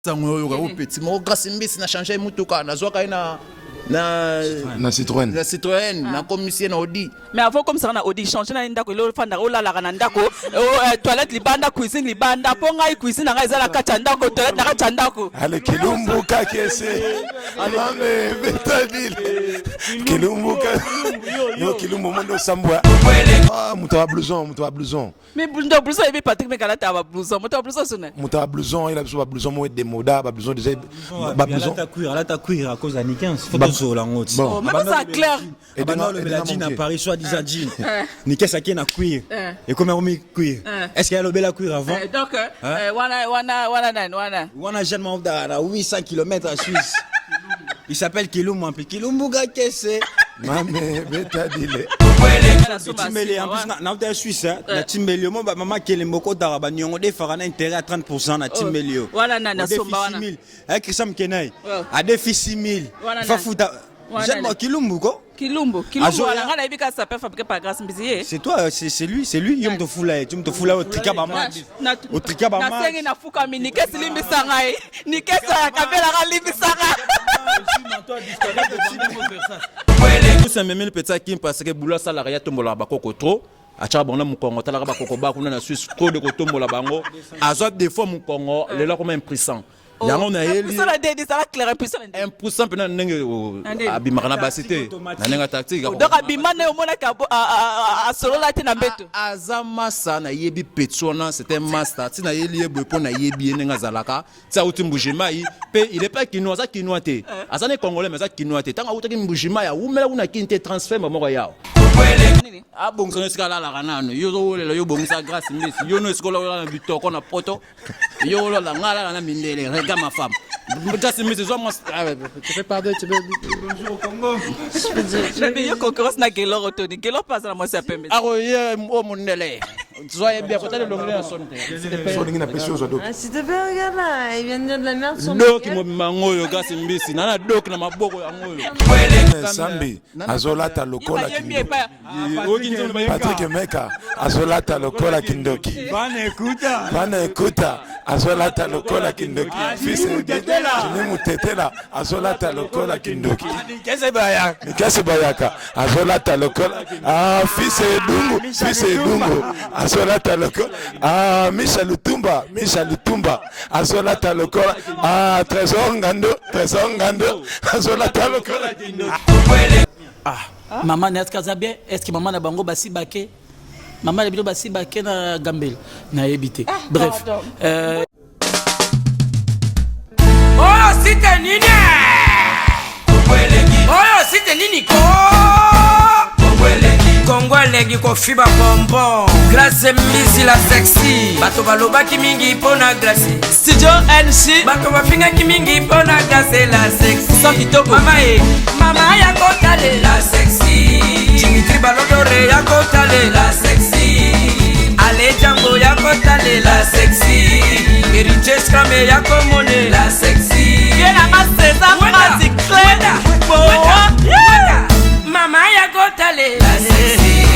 petit mo grâce mbisi na changer mutuka na zoka na Citroën. Na Citroën, na commission na Audi. Mais avant comme ça na Audi changer na ndako lo fanda o la na ndako toilette libanda cuisine libanda ponga cuisine na ezala kata ndako toilette na kata ndako. Ale kilumbuka kese. Alame betadile. Kilumbuka. Yo kilumbu mondo sambwa. Ah muto wa blouson. Mais blouson et Patrick Mekala ta ba blouson. Muto blouson sonne. Muto blouson il a besoin blouson mo de moda, ba blouson déjà ba blouson. Là ta cuir à cause d'année 15. Bon, mais ça clair. Et dans le jean à Paris, soit disant jean. Nika Saki na cuir. Et comment on met cuir? Est-ce qu'il y a le bel cuir avant? Donc, wana jeune membre à 800 km à Suisse. Il s'appelle Kilum, un peu Kilumbuga Kesse. Mame betadile. Timbele en plus na Suisse, na Timbele mo maman Kelemboko daraba nyongo de farana intérêt à 30% na Timbele. Voilà na somba wana. Avec Christian Kenai. A défi 6000. Fa futa. J'aime Kilumbuko. Kilumbu wala ngana ibika ça peut fabriquer par grâce mbizié. C'est toi, c'est lui, yom to fula, au trika ba match. Au trika ba match. Na sengi na fuka mini kesi limbi sangai. Ni kesi ya kabela ga limbi sanga. Tout ça même le petit qui parce que boulot salariat tombola ba koko trop. Acha bona mu Congo tala ba koko ba kuna na Suisse trop de kotombola bango. Azot des fois mu Congo, le là comme impuissant. Yango na yeli ça la dédi ça la clair impuissant pena ndenge abimaka na basité na nenga tactique donc abimane o mona ka a solo la tina mbeto azama sana yebi petona c'était master tina yeli ebo po na yebi nenga zalaka ça uti mbujimai pe il est pas kinois ça kinois te azane congolais mais ça kinois te tanga utaki mbujimai ya umela una kinte transfert mamo yao ah bon ça ska la kanano yo zo le yo bongisa grâce mbisi yo no skola na bitoko na poto yo la ngala na mindele regarde ma femme grâce mbisi zo moi tu fais pardon tu veux bonjour au Congo mais yo concurrence na gelo rotoni gelo passe na moi ça pembe aro ye o mondele soyez bien côté de l'onglet à sonner s'il te plaît regarde là il vient de dire de la merde sur donc mo mangoyo grâce mbisi nana donc na maboko ya ngoyo Sambi azolata lokola kindoki Patrick Meka azolata lokola kindoki Bana ekuta azolata lokola kindoki fils de mutetela azolata lokola kindoki Kese bayaka azolata lokola fils Edungu azolata lokola Michel Lutumba azolata lokola Trésor Ngando azolata lokola maman net kaza bien est-ce que maman na bango basi baké maman lebilo basi baké na Gambel na ebité bref oh c'était nini Kongolegi ko fiba bonbon Glace misi la sexy Bato baloba ki mingi pona glace Studio NC Bato bafinga ki mingi pona glace la sexy Sans kitoko Mama ya kotale la sexy Dimitri Balodore ya kotale la sexy Ale Django ya kotale la sexy Eriche Scramé ya komone la sexy Yena maseza pratique claire Mama ya kotale la sexy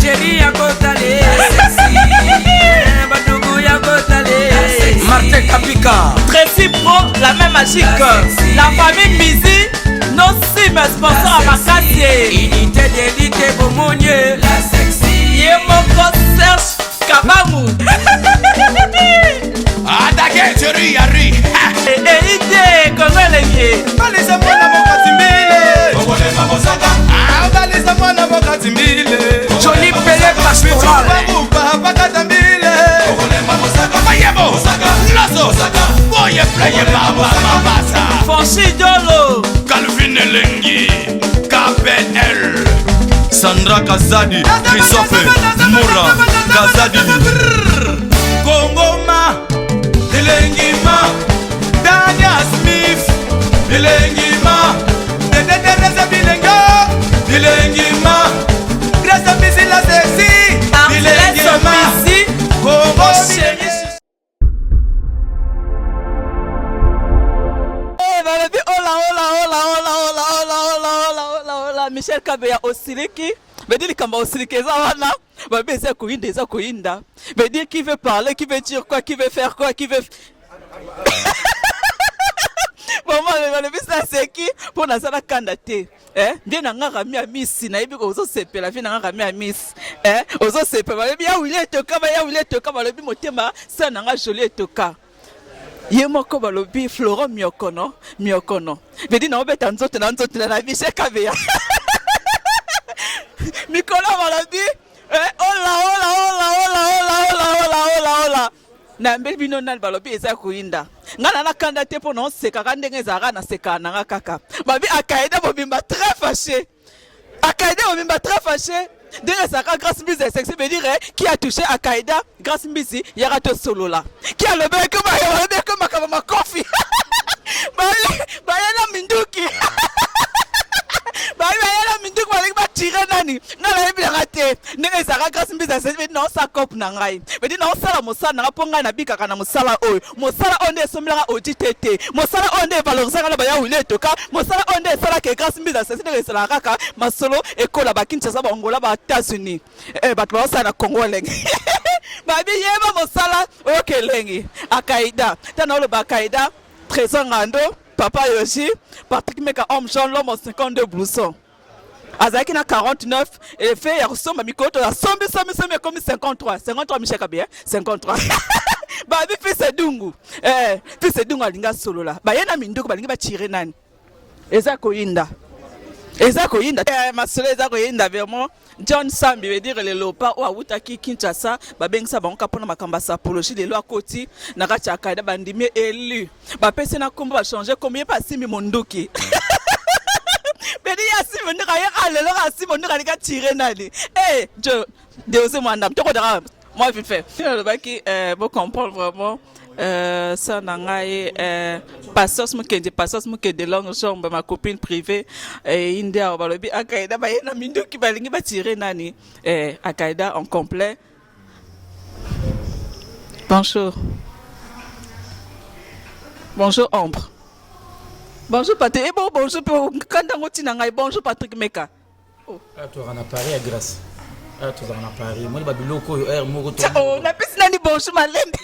Chérie ya kotale la sexy Badougou ya kotale la sexy Martin Kapika Tracy Pro la même magique la famille Bizi nos cimes sponsors à Makassi Unité d'élite Bomonier la sexy Yemoko Serge Kabamu Attaquez chérie Yari idée Congolais balisa mwana mokatimbile Congolais mamosaka balisa mwana mokatimbile Johnny Pelé Pastoral bakatambile Congolais mamosaka mayebo loso boye playe baba mabasa Fonchi Dolo Calvin Elengi KPL Sandra Kazadi Christophe Moura Kazadi Kongoma Elengima Dania Smith Elengima Teresa Bilenga Elengima Grâce Misi la sexy Elengima Kongo chéri Michel Kabeya Osiliki veut dire kamba Osiliki eza wana babe eza koinda veut dire qui veut parler qui veut dire quoi qui veut faire quoi qui veut balobi sa seki mpo nazala kanda te nde na nga rami ya misi nayebi ko ozosepela vie na nga rami ya misi ozosepela balobi ya wili etoka balobi motema sa na nga joli etoka ye moko balobi Florent miokono bedi na obeta nzoto na biche kabeya mikolo balobi ola na mbeli bino nani balobi eza koyinda ngana na kanda te mpo na osekaka ndenge ezalaka na sekaka na nga kaka babi akaida bobimba très fâché ndenge ezalaka Grace Mbisi sexy veut dire qui a touché Akaida Grace Mbisi yaka to solola qui a lobeki makambo makofi bayana minduki bayana minduki balingi batire nani nga nayebelaka te ndenge ezalaka Grace Mbisi sexy veut dire na osa cope na ngai veut dire na osala mosala na nga mpo ngai nabikaka na mosala oyo mosala oyo nde esomelaka audi tete mosala oyo nde evalorisaka na baya wile etoka mosala oyo nde esalaka Grace Mbisi sexy ndenge esalaka kaka masolo ekola bakinshasa baongola ba États-Unis bato baosala na Congo elenge babi yeba mosala oyo kelengi Akaida tana oloba Akaida Trésor Ngando Papa Yoshi Patrick Meka homme Jean l'homme en 52 bloussons azalaki na 49 efe ya kosomba mikolo to ya sombi ekomi 53 Michel Kabia 53 babi fils Edungu alinga solola baye na minduku balingi batire nani eza koyinda masolo eza koyinda vraiment John Sambi veut dire le lopa o awutaki Kinshasa babengisa bango mpona makambo ya sapologie lelo akoti na kati ya Akaida bandimi élu bapesi na kombo bachanger kombo ye pasimi monduki bedi ya simi ndika ye alelo ka simi ndika lika tire nani jo deose mwandam toko dara moi vite fait le baki vous comprendre vraiment ça nangai passos mukende longue chambre ma copine privée india balobi Akaida bayena minduki balingi batire nani Akaida en complet. Bonjour Ombre, bonjour Patrick, bonjour kandango tinanga, bonjour Patrick Meka. Tu vas en Paris à Grâce. Tu vas en Paris. Moi, je biloko air moko to. Oh, na pesi nani bonjour malembe.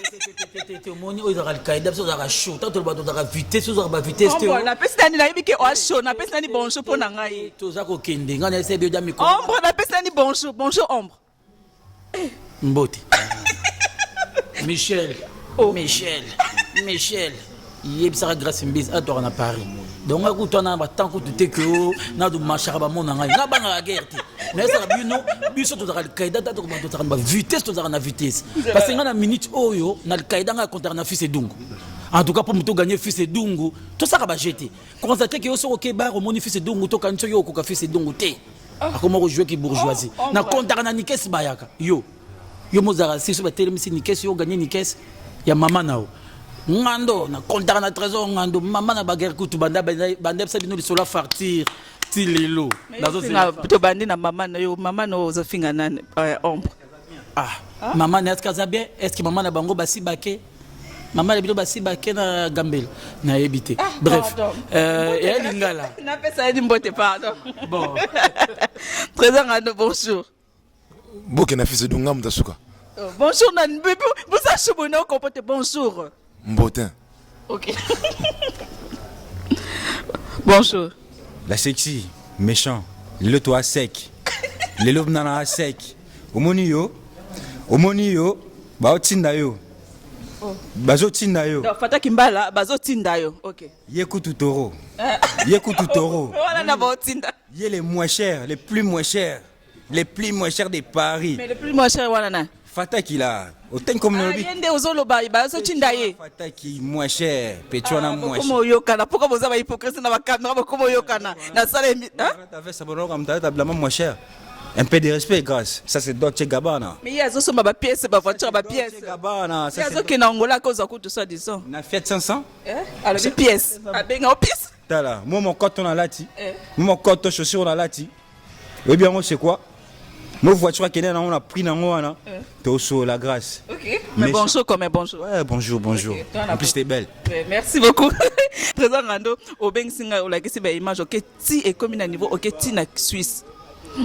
Moni o za Al-Qaïda, so za show. Tanto ba to za vitesse, so za ba vitesse te. Oh, na pesi nani na yebike o show, na pesi nani bonjour po na ngai. To za ko kende, ngana ese bio dami ko. Ombre, na pesi nani bonjour Ombre. Mboti. Michel. Yebisaka Grace Mbisi ato na Paris. Donc à coup na ba tant que tu que na du machara ba mona ngai na banga la guerre mais ça bino biso to za Al-Qaïda to ba ba vitesse to za na vitesse parce que na minute oyo na Al-Qaïda nga contre na fils Edungu en tout cas pour muto gagner fils Edungu to ça ba jeter constater que so OK ba remoni fils Edungu to kancho yo ko fils Edungu te akoma ko jouer ki bourgeoisie na contre na nikes bayaka yo mozara si so ba telemisi nikes yo gagner nikes ya mama nao ngando na kontaka na trésor ngando mama na baguerre kutu banda bisa bino lisola fartir ti lelo to bandi na mama na yo mama no ozofinga nani Ombre mama na eskaza bien est-ce mama na bango basi bake mama na bino basi bake na Gambel na ebité bref et lingala na pesa di mbote pardon bon Trésor Ngando bonjour boke na fils Edungu mutasuka bonjour na bébé vous sachez bonheur comporter bonjour Mbotin. Ok. Bonjour. La sexy, méchant, le toit sec, le lob nana sec. Omoni yo, ba tinda yo. Bazo tinda yo. Donc fata kimbala bazo tinda yo. OK. Yekutu toro. Voilà na ba tinda. Yé les moins chers, les plus moins chers de Paris. Mais le plus moins cher voilà na. Fata qui là, autant comme nous. Yende ozoloba bazo tinda ye. Fata qui moins cher, petona moins cher. Comment yokana? Pourquoi vous avez hypocrisie na ba caméra comment yokana? Na sala hein? T'avais ça bon comme t'as blanc moins cher. Un peu de respect, grâce. Ça c'est Dolce Gabbana. Mais il y a zo ma pièce, ma voiture, ma pièce. Dolce Gabbana, ça c'est. Il y a zo qui na Angola cause coûte tout ça disons. Na Fiat 500? Alors des pièces. Ah ben en pièce. Tala, moi mon coton à lati. Mon coton chaussure à lati. Eh bien moi c'est quoi? Moi voiture qui est là on a pris dans moi t'es au saut la grâce. OK. Mais bonjour comme bonjour. Ouais, bonjour. Okay. En plus t'es belle. Ouais, merci beaucoup. Trésor Ngando au Beng Singa ou la kesi ba image OK ti et comme na niveau OK ti na Suisse.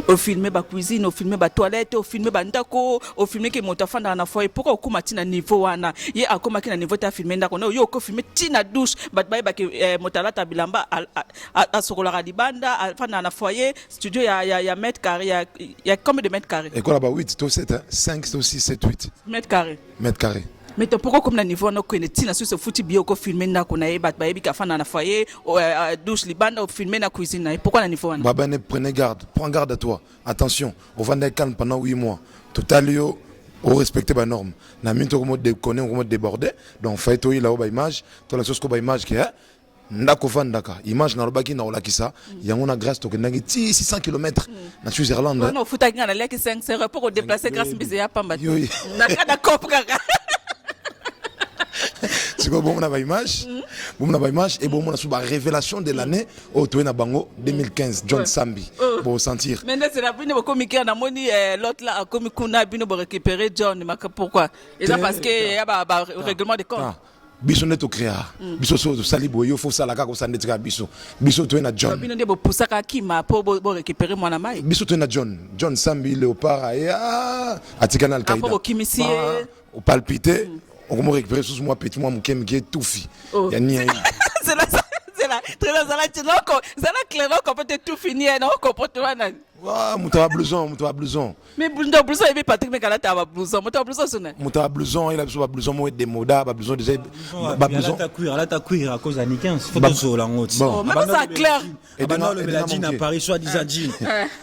au filmer ba cuisine, au filmer ba toilette, au filmer ba ndako, au filmer que moto afanda na foyer. Pourquoi okuma tina niveau wana? Ye akoma ki na niveau ta filmer ndako. Na yo ko filmer tina douche, ba ba ke moto alata bilamba a sokola libanda, afanda na foyer, studio ya mètre carré, ya combien de mètres carrés? Et quoi là-bas 8, to 7, 5, to 6, 7, 8 Mètres carrés. mètres carrés. Mais pourquoi comme na niveau na ko ne tina sur ce foutu bio ko filmer ndako na ye ba yebi ka afanda na foyer, douche libanda, au filmer na cuisine na. Pourquoi na niveau wana? Baba ne prenez garde, prends garde à toi. Attention, on va être calme pendant 8 mois. Total yo au respecter les normes. Na minto comme déconner, comme déborder. Donc fait toi là au image, toi la chose ko ba image qui est ndako vandaka. Image na robaki na olakisa, yango na grâce to ke nangi 600 km na Suisse-Irlande. Non, faut taguer na leki 5 c'est pour déplacer grâce mbise ya pamba. Yo. Na kada cop kaka. C'est quoi bon on a ba image? Bon on a ba image et bon on a sous ba révélation de l'année au Toé na bango 2015 John Sambi. Bon sentir. Maintenant c'est la bino comique na moni l'autre là comme kuna bino pour récupérer John mais pourquoi? Et ça parce que ya ba règlement de compte. Biso neto créa. Biso so sali boyo faut ça la ka ko sandetika biso. Biso Toé na John. Bino de bo pusaka kima pour récupérer mwana mai. Biso Toé na John Sambi Léopard et atikana Al-Qaïda. Pour kimisi au palpiter. On va récupérer sous moi petit moi mon kem qui est tout fi. Ya ni c'est là très bien ça là tu non ça là clairement qu'on peut tout finir non comportement na. Wa muta blouson. Mais blouson il veut Patrick mais quand tu as blouson, muta blouson sonne. Muta blouson il a besoin blouson moi des moda, blouson déjà blouson. Là ta cuir à cause d'Anikin, faut que zo la ngoti. Bon, mais ça clair. Et dans le Beladine à Paris soit disant jean.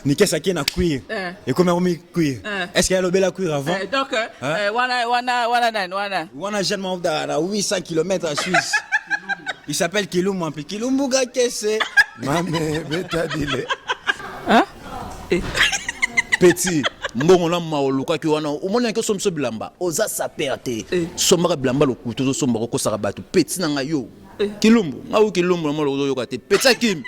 Nika saki na cuir. Et comment on met cuir? Est-ce qu'il y a le bel cuir avant? Donc wana jeune monde à 800 km à Suisse. Il s'appelle Kilumbu un peu. Kilumbuga kese. Mame beta dile. Hein? Petit mbongo na maoluka ki wana omona ke somso bilamba oza saperte somba bilamba lo kuto somba ko sarabatu petit na ngayo Kilumbu ngawu Kilumbu na molo yo kate petit kim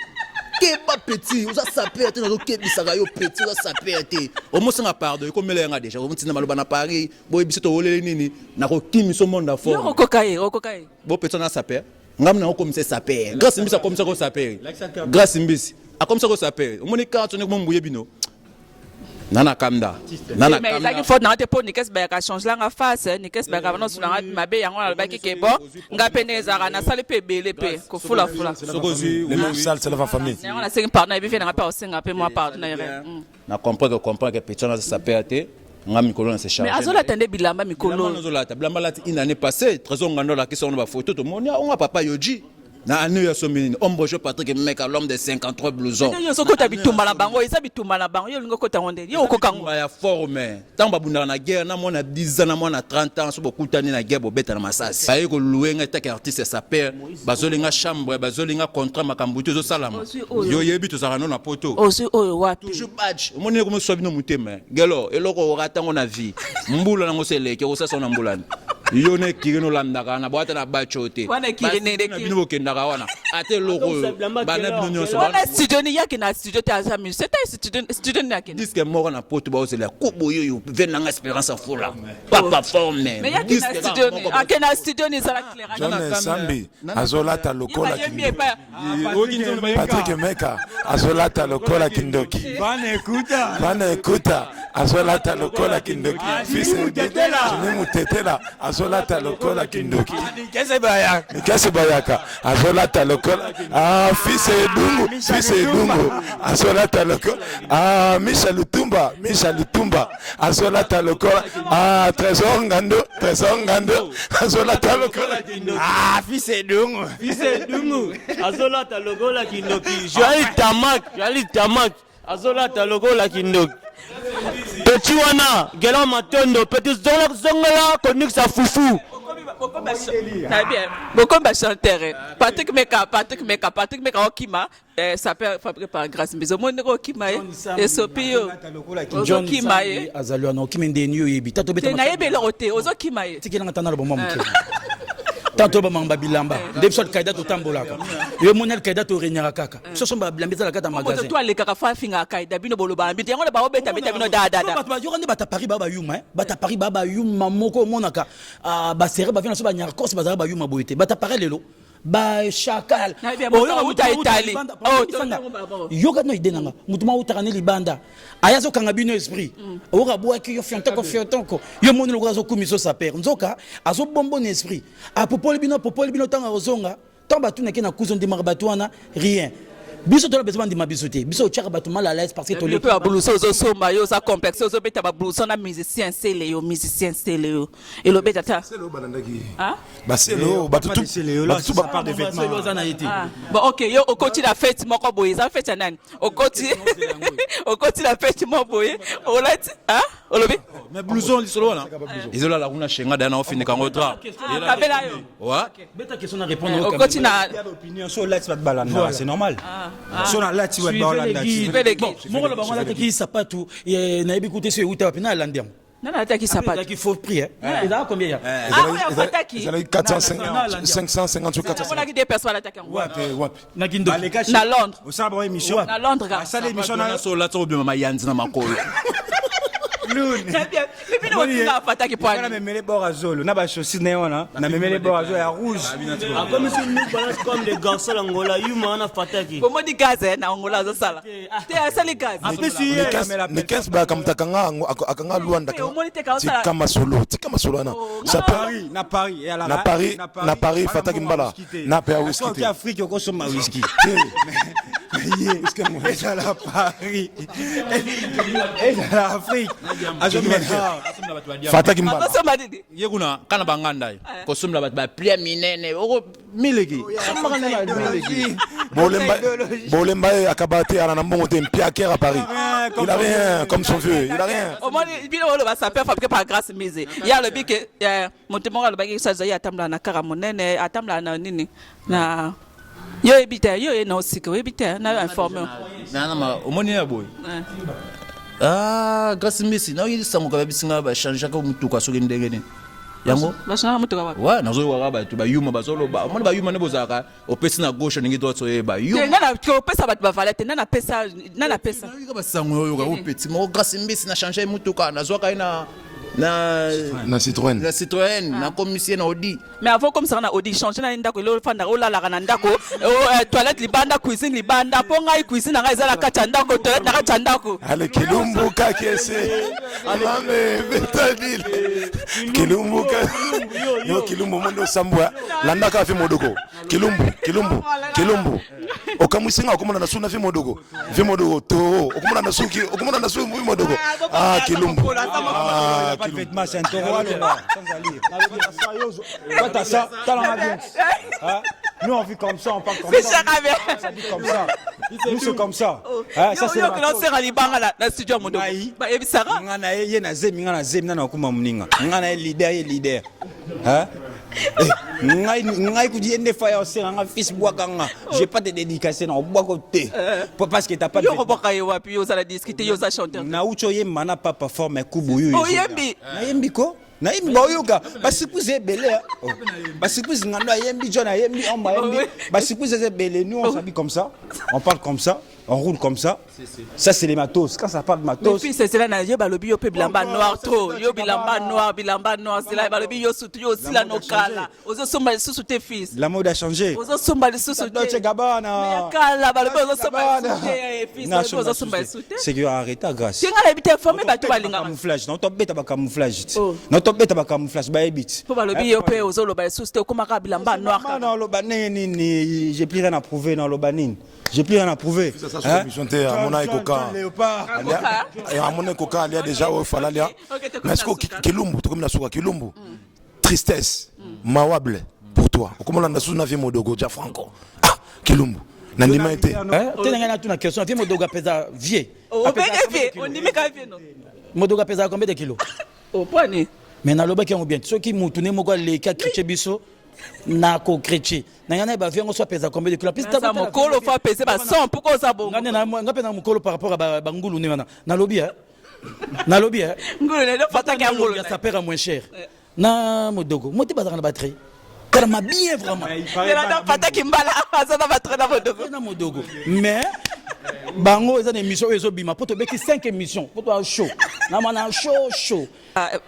keba petit oza saperte na zo kebisaka yo petit oza saperte omosenga pardon ko mele nga déjà omutina maloba na Paris boy biseto olele nini na ko kimiso monda fort yo kokaye bo petit na saperte ngam na ko komisa saperte grâce mbisa komisa ko saperte grâce mbisi a comme ça ko saperte omoni ka tone ko mbuye bino nana kamda nana mais là il faut na te pour ni qu'est-ce ba ka change la face ni qu'est-ce ba ka non sur la mabe yango na ba ki ke bon nga penezaka na sale pe bele pe ko fula les mêmes salles c'est la famille on a 5 partenaires bi fait na pa aussi nga pe moi partenaire na comprendre que petit na saperte nga mikolo na se charger mais azola tende bilamba mikolo azola ta bilamba lati une année passée trésor ngando la question ba photo to moni on papa yoji na anu ya somini ombojo Patrick Meka l'homme de 53 blousons yo so kota bitumba na bango isa bitumba na bango yo lingo kota onde yo kokango ya forme tant babunda na guerre na mona 10 ans na mona 30 ans so bokutani na guerre bobeta na masasi baye ko louenga ta artiste sa père bazolinga chambre bazolinga contrat makambuto zo salama yo yebi to sarano na poto osi oyo wapi toujours badge omoni ko mo sobino mutema gelo eloko oratango na vie mbula nango seleke ko sasa na mbulani yo ne kirino landaka na boata na bachote wana kirine de bino kendaka wana ate loko bana bino nyonso wana studio ni yaki na studio ta sa musique c'était studio ni yaki disque moko na poto ba osela kubo yo venanga espérance afula papa forme mais yaki na studio ni akena studio ni sala clair John Sambi azola ta lokola Patrick Meka azola ta lokola kindoki bana ekuta azola ta lokola kindoki fils de mutetela azola ta lokola kindoki kese bayaka azola ta lokola fils edungu azola ta lokola Michel Lutumba azola ta lokola Trésor Ngando azola ta lokola fils edungu azola ta lokola kindoki Joali Tamak azola ta lokola kindoki petit wana gela matondo petit zongola konix a fufu beaucoup de chanteurs Patrick Meka okima ça peut fabriquer par grâce mais au monde okima et sopio John okima azalwa na okima ndeni yo yebi tato beta na yebe lote ozokima tikela ngata na bomba mukela tanto ba mamba bilamba ndebso kaida to tambolaka yo monel kaida to renyaka kaka so somba bilamba za la kata magasin to ale kaka fa finga kaida bino boloba mbiti yango ba obeta beta bino da ba yo ngende bata Paris baba yuma moko monaka ba sere ba vina so ba nyaka kos ba za ba yuma boyete bata Paris lelo ba chacal yoka no idenanga mutuma utakane libanda ayazo kanga bino esprit oka boaki yo fiantoko yo moni lokwa zo kumiso sa père nzoka azo bombo na esprit a popoli bino tanga ozonga tomba tuneke na kuzo ndimaka bato wana rien biso to la besoin de mabisoté biso tchaka bato mal à l'aise parce que to le peu abuluso zo somba yo za complexe zo beta ba buluso na musicien c'est Léo et le beta ta c'est le balandaki hein bah c'est le bato tout c'est Léo là tout part de vêtements bon OK yo au côté la fête moko boye za fête nani au côté la fête moko boye o la hein o lobi mais blouson lisolo là izola la kuna shenga dana ofine kango tra kabela yo ouais beta question na répondre au côté na opinion sur là tu vas te balanda c'est normal sur là tu vas te balanda bon moko lo bango la te ki sapatu na ebi koute so uta pina landiam nana ataki sapatu qui faut prier et là combien ils ont 450 550 sur 450 on a qui des personnes attaquer na kindo na Londres au ça bon émission na Londres ça l'émission na so la to bi mama yanzi na makolo très bien mais bien on a pas attaquer point na memele borazolo na ba chaussures na memele borazolo ya rouge comme si nous balance comme des garçons angola yuma na fataki comment dit gaz na angola za sala te asali gaz mais 15 ba kamtakanga akanga luanda kama solo na ça na Paris et à la na Paris fataki mbala na pa whisky en Afrique ko soma whisky parce que moi à la Paris et à l'Afrique fataki mbala yekuna kana banganda kosumla bat ba plia minene oko miliki bolemba akabate ana na mbongo te mpia à Paris il a rien comme son vieux il a rien au moins il va ça peut fabriquer par grâce mise il y a le bic montemora le bagi ça ya tamla na karamonene atamla na nini na yo ebita yo na osika yo ebita na informer na ma omoni ya boy grâce misi na yidi sango ka bisinga ba changer ka mutuka soki ndenge ni yango bashana mutuka wapi wa nazo wa ba tu ba yuma bazolo ba omoni ba yuma ne bozaka opesi na gauche ningi to so ba yuma ngana ko pesa bat ba valete nana pesa yo ba sango yo ka opeti mo grâce misi na changer mutuka nazo ka na Citroën na commission na Audi mais avant comme ça na Audi changer na ndako lo fanda o la na ndako toilette libanda cuisine libanda ponga cuisine nga ezala kata ndako toilette na kata ndako ale kilumbu ka kese alame betadil kilumbu ka yo kilumbu mondo sambwa landa ka fi modoko kilumbu okamusinga okomona na suna fi modoko to okomona na suki fi modoko kilumbu parfaitement c'est un taureau sans allure toi ça t'as l'ambiance nous on vit comme ça on parle comme ça ça vit comme ça nous c'est comme ça ça c'est la sera libanga na studio mondo ba ebisara ngana ye na zemi na kuma muninga ngana leader ngai ku di ende fire aussi nga fils boakanga j'ai pas de dédicace na boako te parce que t'as pas de yo boka yo wapi yo za discuter yo za chanter na ucho ye mana pas performer kubu yo yembi na yembi ko na yembi ba yoka basikuze belé basikuze ngando yembi jona yembi on ba yembi basikuze belé nous on s'habille comme ça on parle comme ça on roule comme ça. Ça c'est les matos. Quand ça parle de matos. Mais puis c'est là na yo balobi yo pe bilamba noir trop. Yo bilamba noir c'est là balobi yo sutu yo sila no kala. Ozo somba susu te fils. La mode a changé. Ozo somba susu te. Dolce Gabbana. Kala balobi ozo somba fils. Ozo somba susu. C'est que arrêta grâce. Tinga la bité formé ba to balinga. Camouflage. Non to beta ba camouflage. Non to beta ba camouflage ba ebit. Po balobi yo pe ozo lo ba susu te komaka bilamba noir. Non lo banini j'ai plus rien à prouver dans lo banini. J'ai plus rien à prouver. Ça à mon Koka. À mon Koka, il y a déjà au Falalia. Mais est-ce que Kilumbu, tu comme la soura Kilumbu, tristesse, mawable pour toi. Comment on a sous na vie modogo, ja Franco. Ah, Kilumbu. Nandima été. Tenanga na tuna question, vie modogo pesa vie. On dit mais ka vie non. Modogo pesa combien de kilos? Au point ni. Mais na loba ki on bien. Ceux qui mutune moko le ka kriche biso. Na ko krechi na yana ba viango so pesa combien de kilos plus ta mokolo fa pesa ba 100 pourquoi ça bon ngane na ngape na mokolo par rapport à bangulu ne na lobby ngulu ne fata ka ngulu ça paiera moins cher na modogo moti bazana batterie car ma bien vraiment mais na fata ki mbala ça na batterie na modogo mais bango eza émission ezo bima poto beki 5 émissions poto show na mana show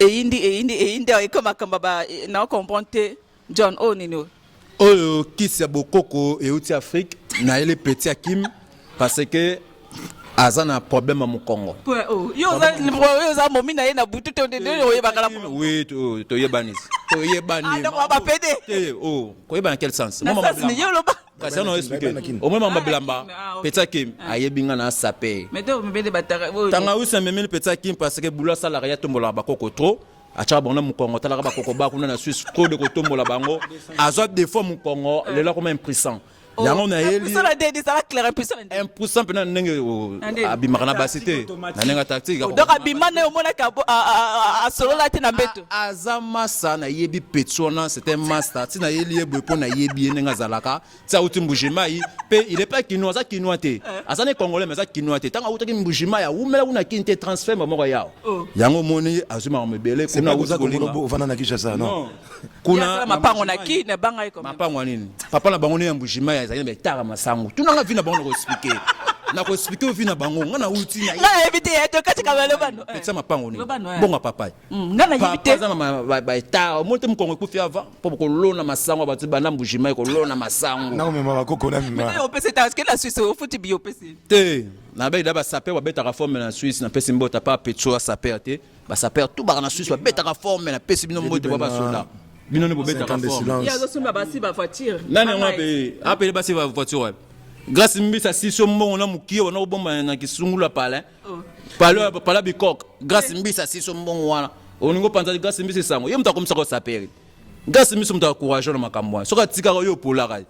et indi comme kamba ba na comprendre John Onino oyo kisi ya bokoko euti Afrique na ele petit Hakim parce que azana problème à Mukongo. Yo za momi na ye na butu te ndende oye bakala. Oui, to yebanisi. To yebani. Donc on va péter. Oh, ko yebana quel sens? Moi ma yo lo ba. Kasi on expliquer. Au moins mamba bilamba. Petit Hakim ayebinga na sapé. Mais to mbele bataka. Tanga usa memeli petit Hakim parce que boula salariat tombola bakoko trop. Acha bona Mukongo talaka bakoko ba kuna na Suisse trop de kotombola bango. Azot des fois Mukongo le la comme impuissant. Yango na yeli. Ça la dédi ça la clair impuissant pena ndenge abimaka na basité. Na nenga tactique. Donc abimane au mona ka a solo la te na beto. Azama sana yebi petona c'était un master. Tina yeli ebo po na yebi nenga zalaka. Ça uti mbujima yi pe il est pas kinois ça kinois te. Azane congolais mais ça kinois te. Tanga utaki mbujima ya umela una kinte transfert moko yao. Yango moni azuma mebele kuna uza ko vana na Kinshasa non. Kuna mapango na ki na banga iko. Mapango nini? Papa na bango ne mbujima ya ezali betara masango. Tunanga vina bango ko expliquer. Na ko expliquer vina bango ngana uti na. Na éviter to katika balo bano. Petsa mapango ni. Bonga papa. Ngana éviter. Papa za ba etara monte mkongo ku fi avant pour ko lona masango abati bana mbujima ko lona masango. Na mema bakoko na mema. Mais on peut c'est parce que la Suisse au foot bio PC. Te na ba idaba saper wa beta reforme na Suisse na pesi mbota pa petso saper te. Ba saper tout ba na Suisse wa beta reforme na pesi bino mbote ba soda. Bino ne bobeta reforme. Ya zo sumba basi ba voiture. Nani ngabe apele basi ba voiture. Grâce mbisa siso mbongo na mukie wana obomba na kisungula pale. Pala bikok. Grâce mbisa siso mbongo wana. Oningo panza grâce mbisa sango. Ye mutakomisa ko saperi. Grâce mbisa mutakourageant na makambo. Soka tika yo pola kai.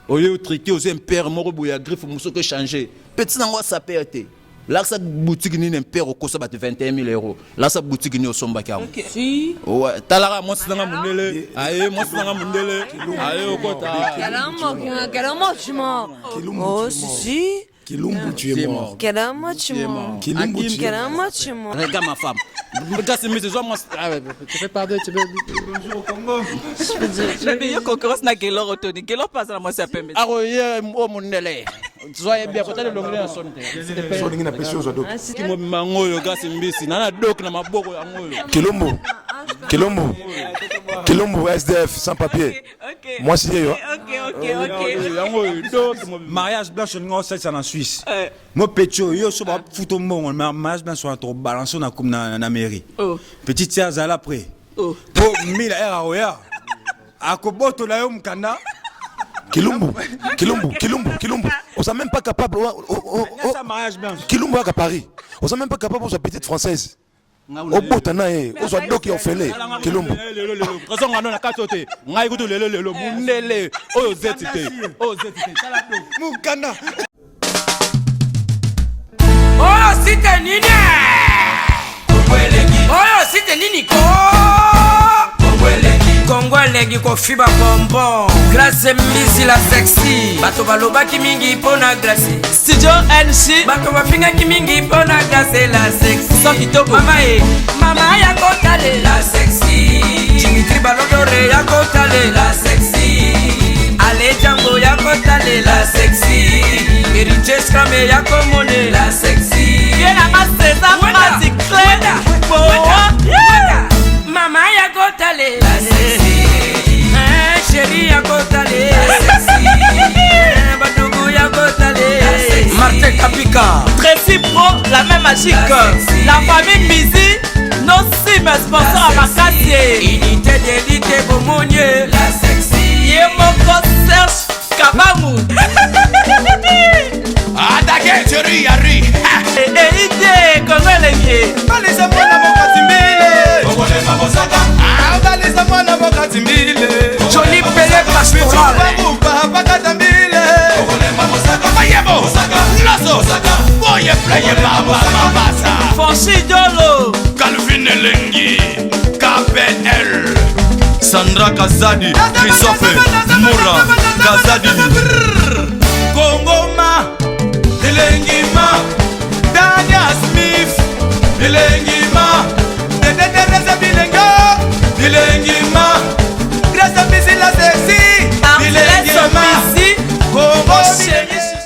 Oyo triquer aussi un père moko boya griffe muso que changer. Petit nango saperte. Là sa boutique ni un père au kosa ba 21 000 €. Là sa boutique ni au somba ka. Si. Ouais, talara mo sinanga mundele. Aye mo sinanga mundele. Aye okota. Oh, si. Kilumbu, tu es mort. Caramba, tu es mort. Kilumbu, tu es mort. Caramba, tu es mort. Regarde ma femme. Regarde ces messieurs, moi. Tu fais pardon, tu veux. Bonjour au Congo. Je vais y concurrence na Gelo Rotoni. Gelo passe la moi ça peut. Ah oui, oh mundele. Soyez bien, peut-être l'anglais en sonne. Solingi na pesio zo dok. Ki mo mangoyo gasi mbisi. Nana dok na maboko ya ngoyo. Kilumbu. Kilumbu. Kilumbu SDF sans papier. Moi si yo. Mariage blanc sur nous c'est en Suisse. Moi petcho yo so ba futo mbongo mariage blanc sur trop balancer na comme na mairie. Petite sœur zala après. Po 1000 ROA. Akoboto la yo mkanda. Kilumbu. On n'est même pas capable. Kilumbu à Paris. On n'est même pas capable de sa petite française. Au Botana, on soit donc qui ont fait les Kilumbu. Raison ngano na katote. Ngai kutu lelo mundele. Oyo zetite. Mukanda. Oh, c'était nini? Oh, c'était nini ko? Kongolegi ko fiba bonbon. Grâce mbisi la sexy. Bato balobaki mingi pona grâce. Studio NC. Bato bafingaki mingi pona grâce la sexy. So kitoko. Mama ya kotale la sexy. Dimitri Balodore ya kotale la sexy. Ale Django ya kotale la sexy. Riches Krame ya komone la sexy. Yena maseza masi kleda. Mama ya kotale la sexy. Chérie ya kotale la sexy. Badougou ya kotale la sexy. Martin Kapika. Tracy Pro, la même magique. La famille Mizi, nos cimes sponsors à Makassie. Unité d'élite Bomonye la sexy. Yemoko Serge Kabamu. Attaquez, chérie, Yari. Idée, comment elle est bien. Balisa mwana mokatimbile. Ogole mabosaka. Balisa mwana mokatimbile. Johnny Pelé Pastoral. Babuba bakatambile. Ogole mabosaka. Mayebo. Lazo. Boye play baba mabasa. Fonchi Dolo. Calvin Elengi. KPL. Sandra Kazadi. Christophe Moura. Kazadi.